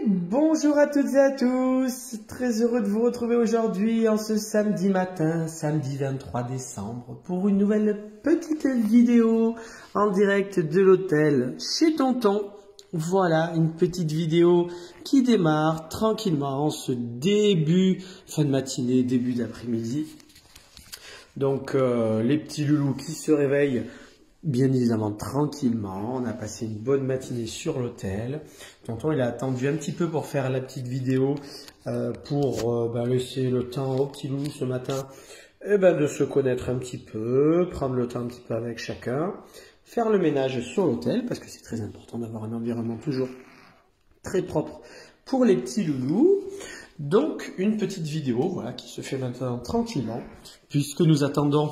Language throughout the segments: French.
bonjour à toutes et à tous, très heureux de vous retrouver aujourd'hui en ce samedi matin, samedi 23 décembre, pour une nouvelle petite vidéo en direct de l'hôtel chez Tonton. Voilà, une petite vidéo qui démarre tranquillement ce début, fin de matinée, début d'après-midi. Donc les petits loulous qui se réveillent bien évidemment tranquillement. On a passé une bonne matinée sur l'hôtel. Tonton il a attendu un petit peu pour faire la petite vidéo pour laisser le temps aux petits loulous ce matin de se connaître un petit peu, prendre le temps un petit peu avec chacun, faire le ménage sur l'hôtel parce que c'est très important d'avoir un environnement toujours très propre pour les petits loulous. Donc une petite vidéo voilà, qui se fait maintenant tranquillement puisque nous attendons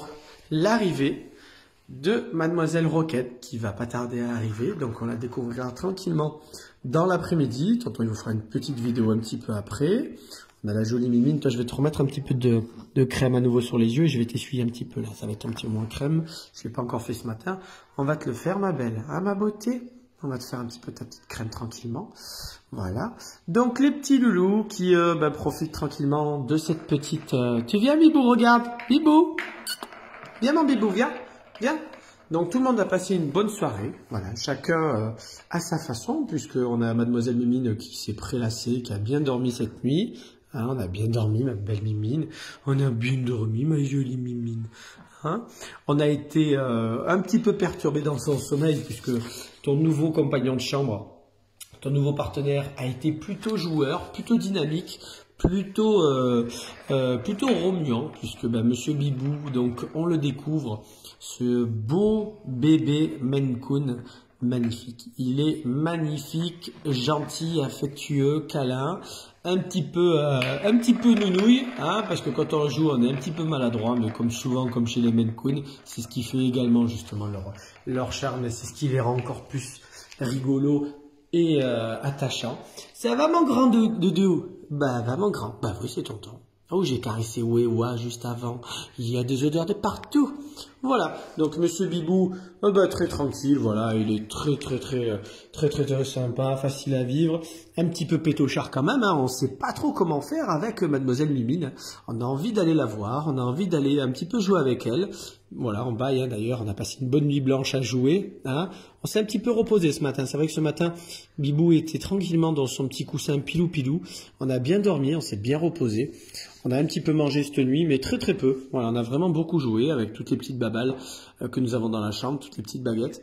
l'arrivée de Mademoiselle Roquette qui va pas tarder à arriver. Donc on la découvrira tranquillement dans l'après-midi. Tonton il vous fera une petite vidéo un petit peu après. On a la jolie Mimine. Toi je vais te remettre un petit peu de crème à nouveau sur les yeux et je vais t'essuyer un petit peu là. Ça va être un petit peu moins crème. Je l'ai pas encore fait ce matin. On va te le faire ma belle. Ah ma beauté. On va te faire un petit peu ta petite crème tranquillement. Voilà. Donc les petits loulous qui profitent tranquillement de cette petite... Tu viens Bibou, regarde. Bibou. Viens mon Bibou, viens. Viens. Donc tout le monde a passé une bonne soirée. Voilà. Chacun à sa façon puisqu'on a Mademoiselle Mimine qui s'est prélassée, qui a bien dormi cette nuit. Hein, on a bien dormi ma belle Mimine. On a bien dormi ma jolie Mimine. Hein, on a été un petit peu perturbé dans son sommeil puisque ton nouveau compagnon de chambre, ton nouveau partenaire a été plutôt joueur, plutôt dynamique, plutôt remuant puisque Monsieur Bibou, donc on le découvre, ce beau bébé Maine Coon magnifique. Il est magnifique, gentil, affectueux, câlin. Un petit peu nounouille, hein, parce que quand on joue, on est un petit peu maladroit, mais comme souvent, comme chez les Maine Coon, c'est ce qui fait également justement leur charme, et c'est ce qui les rend encore plus rigolos et attachants. Ça va mon grand doudou? Bah va mon grand, bah oui c'est tonton. Oh j'ai caressé Wewa juste avant, il y a des odeurs de partout. Voilà, donc Monsieur Bibou, très tranquille, voilà, il est très sympa, facile à vivre, un petit peu pétochard quand même, hein, on sait pas trop comment faire avec Mademoiselle Mimine, on a envie d'aller la voir, on a envie d'aller un petit peu jouer avec elle, voilà, on baille, hein, d'ailleurs, on a passé une bonne nuit blanche à jouer, hein, on s'est un petit peu reposé ce matin, c'est vrai que ce matin, Bibou était tranquillement dans son petit coussin pilou, on a bien dormi, on s'est bien reposé. On a un petit peu mangé cette nuit, mais très peu. Voilà, on a vraiment beaucoup joué avec toutes les petites babales que nous avons dans la chambre, toutes les petites baguettes.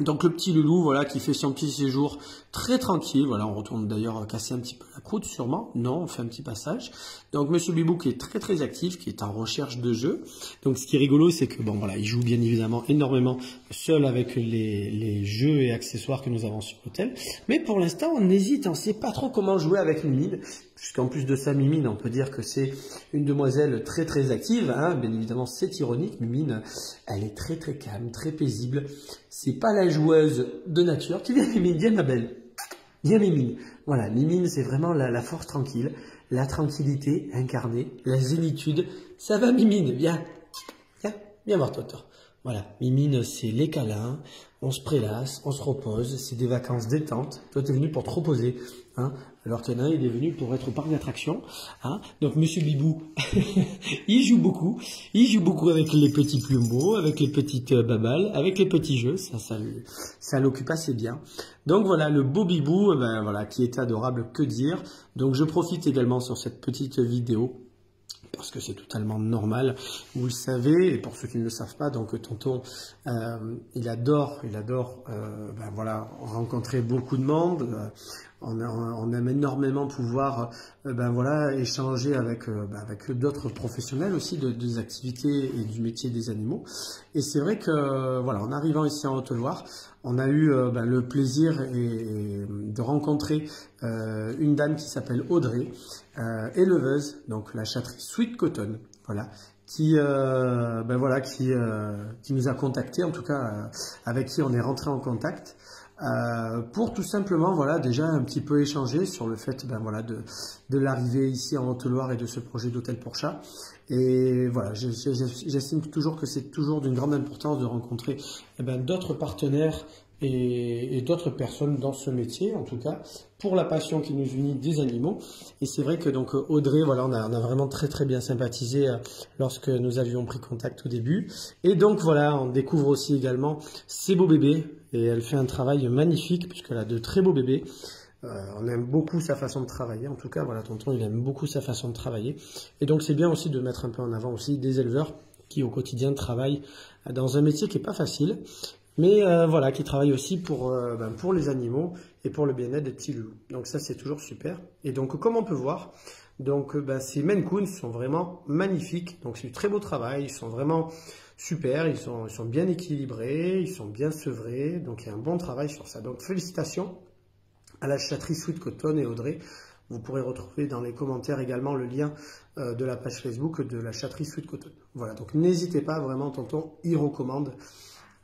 Donc le petit loulou, voilà, qui fait son petit séjour très tranquille. Voilà, on retourne d'ailleurs casser un petit peu la croûte, sûrement. Non, on fait un petit passage. Donc Monsieur Bibou qui est très actif, qui est en recherche de jeux. Donc ce qui est rigolo, c'est que bon voilà, il joue bien évidemment énormément seul avec les jeux et accessoires que nous avons sur l'hôtel. Mais pour l'instant, on hésite, on ne sait pas trop comment jouer avec Mimine. Puisqu'en plus de ça, Mimine, on peut dire que c'est une demoiselle très active. Hein. Bien évidemment, c'est ironique. Mimine, elle est très calme, très paisible. C'est pas la joueuse de nature. Tu viens, Mimine, viens, ma belle. Viens, Mimine. Voilà, Mimine, c'est vraiment la force tranquille, la tranquillité incarnée, la zénitude. Ça va, Mimine, viens. Viens voir Toto. Voilà, Mimine, c'est les câlins, on se prélasse, on se repose, c'est des vacances détente. Toi, tu es venu pour te reposer, hein, alors qu'il y en a un, il est venu pour être au parc d'attractions. Hein. Donc, Monsieur Bibou, il joue beaucoup avec les petits plumeaux, avec les petites babales, avec les petits jeux, ça l'occupe assez bien. Donc, voilà, le beau Bibou, voilà, qui est adorable, que dire. Donc, je profite également sur cette petite vidéo parce que c'est totalement normal, vous le savez, et pour ceux qui ne le savent pas, donc tonton, il adore voilà, rencontrer beaucoup de monde, on aime énormément pouvoir voilà, échanger avec d'autres professionnels aussi des activités et du métier des animaux, et c'est vrai que voilà, en arrivant ici en Haute-Loire, on a eu le plaisir de rencontrer une dame qui s'appelle Audrey, éleveuse, donc la chatterie Sweet Cotton, voilà, qui nous a contacté, en tout cas avec qui on est rentré en contact pour tout simplement voilà déjà un petit peu échanger sur le fait voilà de l'arrivée ici en Haute-Loire et de ce projet d'hôtel pour chat. Et voilà, j'estime toujours que c'est toujours d'une grande importance de rencontrer d'autres partenaires et d'autres personnes dans ce métier, en tout cas, pour la passion qui nous unit des animaux. Et c'est vrai que donc Audrey, voilà, on a vraiment très très bien sympathisé lorsque nous avions pris contact au début. Et donc voilà, on découvre aussi également ces beaux bébés, et elle fait un travail magnifique puisqu'elle a de très beaux bébés. On aime beaucoup sa façon de travailler, en tout cas, voilà, tonton, il aime beaucoup sa façon de travailler. Et donc c'est bien aussi de mettre un peu en avant aussi des éleveurs qui au quotidien travaillent dans un métier qui n'est pas facile, mais voilà, qui travaillent aussi pour les animaux et pour le bien-être des petits loulous. Donc ça, c'est toujours super. Et donc, comme on peut voir, donc ces Maine Coon sont vraiment magnifiques. Donc c'est du très beau travail, ils sont vraiment super, ils sont bien équilibrés, ils sont bien sevrés. Donc il y a un bon travail sur ça. Donc félicitations à la chatterie Sweet Cotton et Audrey. Vous pourrez retrouver dans les commentaires également le lien de la page Facebook de la chatterie Sweet Cotton. Voilà, donc n'hésitez pas, vraiment, tonton, il recommande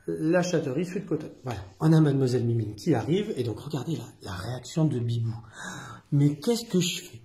la chatterie Sweet Cotton. Voilà, on a mademoiselle Mimine qui arrive, et donc regardez là, la réaction de Bibou. Mais qu'est-ce que je fais?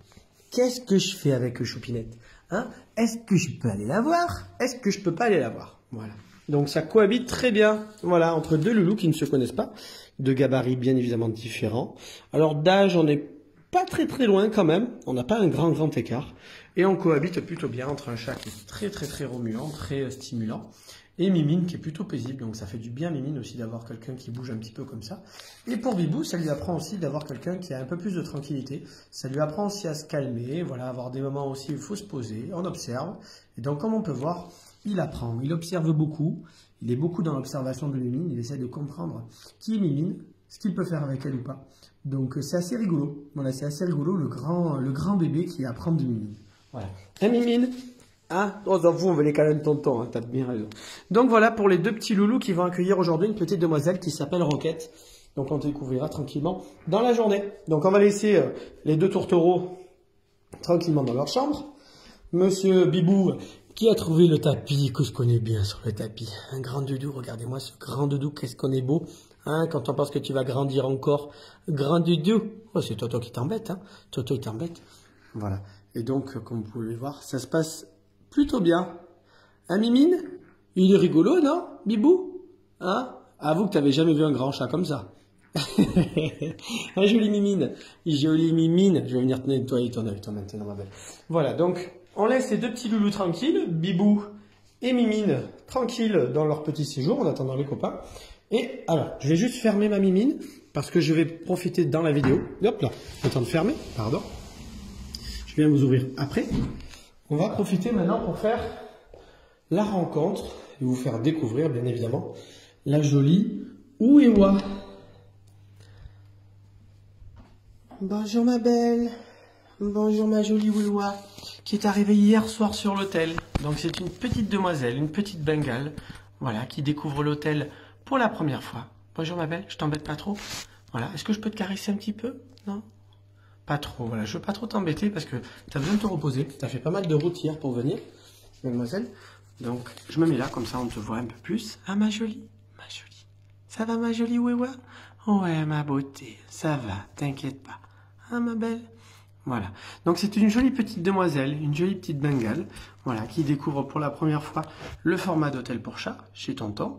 Qu'est-ce que je fais avec Choupinette, hein? Est-ce que je peux aller la voir? Est-ce que je peux pas aller la voir? Voilà. Donc ça cohabite très bien, voilà, entre deux loulous qui ne se connaissent pas, de gabarits bien évidemment différents. Alors d'âge, on n'est pas très très loin quand même, on n'a pas un grand écart, et on cohabite plutôt bien entre un chat qui est très remuant, très stimulant, et Mimine qui est plutôt paisible. Donc ça fait du bien Mimine aussi d'avoir quelqu'un qui bouge un petit peu comme ça. Et pour Bibou, ça lui apprend aussi d'avoir quelqu'un qui a un peu plus de tranquillité, ça lui apprend aussi à se calmer, voilà, avoir des moments aussi où il faut se poser, on observe, et donc comme on peut voir, il apprend, il observe beaucoup, il est beaucoup dans l'observation de Mimine, il essaie de comprendre qui est Mimine, ce qu'il peut faire avec elle ou pas. Donc c'est assez rigolo, voilà, c'est assez rigolo le grand bébé qui apprend de Mimine. Voilà. Hein Mimine? Ah, on s'en fout, on veut les câlins de tonton, hein, t'as bien raison. Donc voilà pour les deux petits loulous qui vont accueillir aujourd'hui une petite demoiselle qui s'appelle Roquette. Donc on découvrira tranquillement dans la journée. Donc on va laisser les deux tourtereaux tranquillement dans leur chambre. Monsieur Bibou qui a trouvé le tapis que je connais bien sur le tapis. Un grand doudou, regardez-moi ce grand doudou, qu'est-ce qu'on est beau. Hein, quand on pense que tu vas grandir encore, grand doudou. Oh, c'est Toto qui t'embête, hein. Toto il t'embête. Voilà. Et donc, comme vous pouvez le voir, ça se passe plutôt bien. Hein, Mimine? Il est rigolo, non, Bibou? Hein? Avoue que tu n'avais jamais vu un grand chat comme ça. Un joli Mimine. Jolie Mimine. Je vais venir te nettoyer ton œil, toi, maintenant, ma belle. Voilà, donc, on laisse ces deux petits loulous tranquilles, Bibou et Mimine, tranquilles dans leur petit séjour en attendant les copains. Et alors, je vais juste fermer ma Mimine parce que je vais profiter dans la vidéo. Hop là, le temps de fermer, pardon. Je viens vous ouvrir après. On va profiter maintenant pour faire la rencontre et vous faire découvrir, bien évidemment, la jolie Ouéwa. Bonjour ma belle. Bonjour ma jolie Ouéwa, qui est arrivée hier soir sur l'hôtel. Donc c'est une petite demoiselle, une petite bengale, voilà, qui découvre l'hôtel pour la première fois. Bonjour ma belle, je t'embête pas trop? Voilà, est-ce que je peux te caresser un petit peu? Non? Pas trop, voilà, je veux pas trop t'embêter parce que tu as besoin de te reposer. Tu as fait pas mal de route hier pour venir, mademoiselle. Donc, je me mets là, comme ça on te voit un peu plus. Ah, ma jolie, ma jolie. Ça va, ma jolie Ouéwa? Ouais, ma beauté, ça va, t'inquiète pas. Ah, ma belle. Voilà, donc c'est une jolie petite demoiselle, une jolie petite bengale, voilà, qui découvre pour la première fois le format d'hôtel pour chat chez tonton.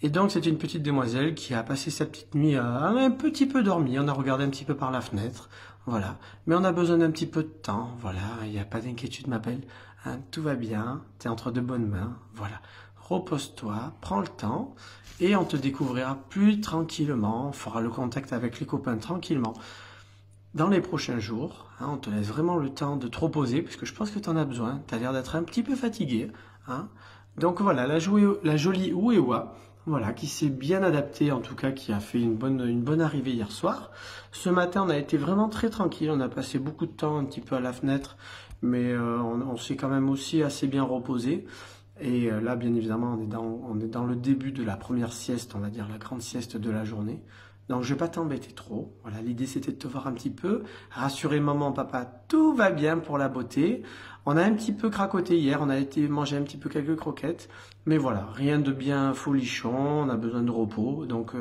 Et donc c'est une petite demoiselle qui a passé sa petite nuit à un petit peu dormi, on a regardé un petit peu par la fenêtre, voilà. Mais on a besoin d'un petit peu de temps, voilà, il n'y a pas d'inquiétude ma belle, hein, tout va bien, tu es entre de bonnes mains, voilà. Repose-toi, prends le temps et on te découvrira plus tranquillement, on fera le contact avec les copains tranquillement. Dans les prochains jours, hein, on te laisse vraiment le temps de te reposer, parce que je pense que tu en as besoin. Tu as l'air d'être un petit peu fatigué. Hein. Donc voilà, la jolie Ouéwa, voilà, qui s'est bien adaptée, en tout cas, qui a fait une bonne arrivée hier soir. Ce matin, on a été vraiment très tranquille. On a passé beaucoup de temps un petit peu à la fenêtre, mais on s'est quand même aussi assez bien reposé. Et là, bien évidemment, on est dans le début de la première sieste, on va dire la grande sieste de la journée. Donc, je ne vais pas t'embêter trop. Voilà, l'idée, c'était de te voir un petit peu. Rassurer maman, papa, tout va bien pour la beauté. On a un petit peu cracoté hier. On a été manger un petit peu quelques croquettes. Mais voilà, rien de bien folichon. On a besoin de repos. Donc,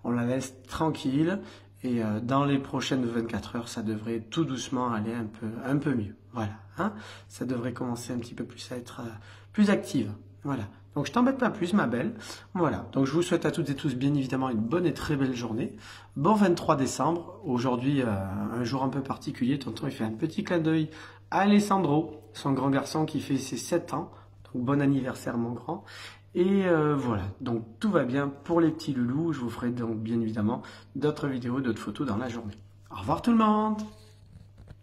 on la laisse tranquille. Et dans les prochaines 24 heures, ça devrait tout doucement aller un peu mieux. Voilà, hein, ça devrait commencer un petit peu plus à être plus active. Voilà. Donc je t'embête pas plus, ma belle. Voilà, donc je vous souhaite à toutes et tous bien évidemment une bonne et très belle journée. Bon 23 décembre, aujourd'hui un jour un peu particulier. Tonton il fait un petit clin d'œil à Alessandro, son grand garçon qui fait ses 7 ans. Donc bon anniversaire mon grand. Et voilà, donc tout va bien pour les petits loulous. Je vous ferai donc bien évidemment d'autres vidéos, d'autres photos dans la journée. Au revoir tout le monde!